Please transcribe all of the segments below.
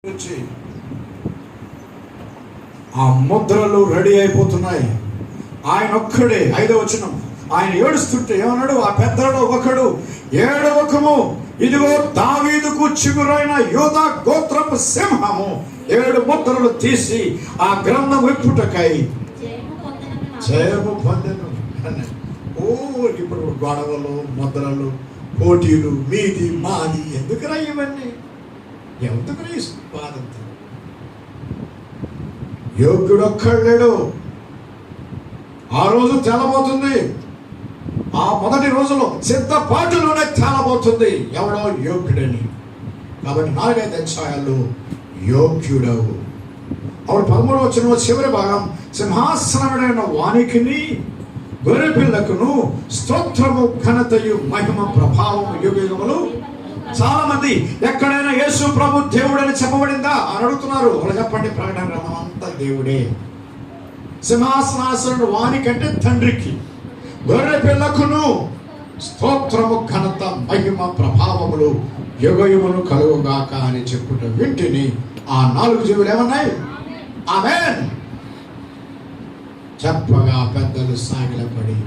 వచ్చి ఆ ముద్రలు రెడీ అయిపోతున్నాయి. ఆయన ఒక్కడే 5వ వచనం, ఆయన ఏడుస్తుంటే ఏమన్నాడు? ఆ పెద్దలలో ఒకడు, ఏడవకము, ఇదిగో దావీదుకు చిగురైన యోధా గోత్రపు సింహము 7 ముద్రలు తీసి ఆ గ్రంథం విప్పుటకై జయము పొందెను. ఓ ఇప్పుడు గొడవలు, ముద్రలు, పోటీలు, మీది మాది ఎందుకురా ఇవన్నీ? ఎందుకురా ఈ బాధంతా? యోగ్యుడు ఒక్కడు. ఆ రోజు తేలబోతుంది. ఆ మొదటి రోజులో సిద్ధపాటులోనే తేలబోతుంది ఎవడో యోగ్యుడని. కాబట్టి 4-5 అధ్యాయాలు యోగ్యుడవు. అప్పుడు 13వ వచనంలో చివరి భాగం, సింహాసనముడైన వానికిని గొర్రెపిల్లకును స్తోత్రము, ఘనతయు, మహిమ, ప్రభావము యుగయుగములు. చాలా మంది ఎక్కడైనా యేసు ప్రభు దేవుడు అని చెప్పబడిందా అని అడుగుతున్నారు. వాళ్ళు చెప్పండి, ప్రకటన గ్రంథం అంతా దేవుడే. సింహాసనాసనుడు వానికంటే తండ్రికి, గొర్రె పిల్లకును స్తోత్రము, ఘనత, మహిమ, ప్రభావములు యుగయుగములు కలుగుగాక అని చెప్పుట వింటిని ఆ 4 జీవులు ఏమన్నాయి? ఆమేన్ చెప్పగా పెద్దలు సాగిలపడి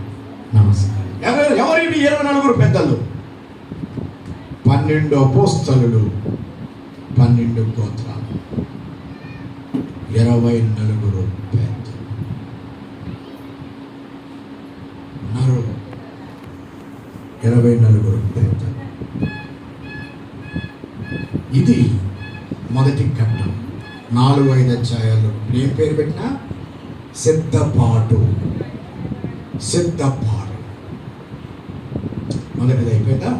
నమస్కారం. ఎవరిని 24 పెద్దలు? 12 అపోస్తలులు, 12 గోత్రాలు, 24 పెద్దలు ఉన్నారు. 24 పెద్దలు. ఇది మొదటి ఘట్టం. 4-5 అధ్యాయాలు నేను పేరు పెట్టిన సిద్ధపాటు. మొదటిది అయిపోయిందా?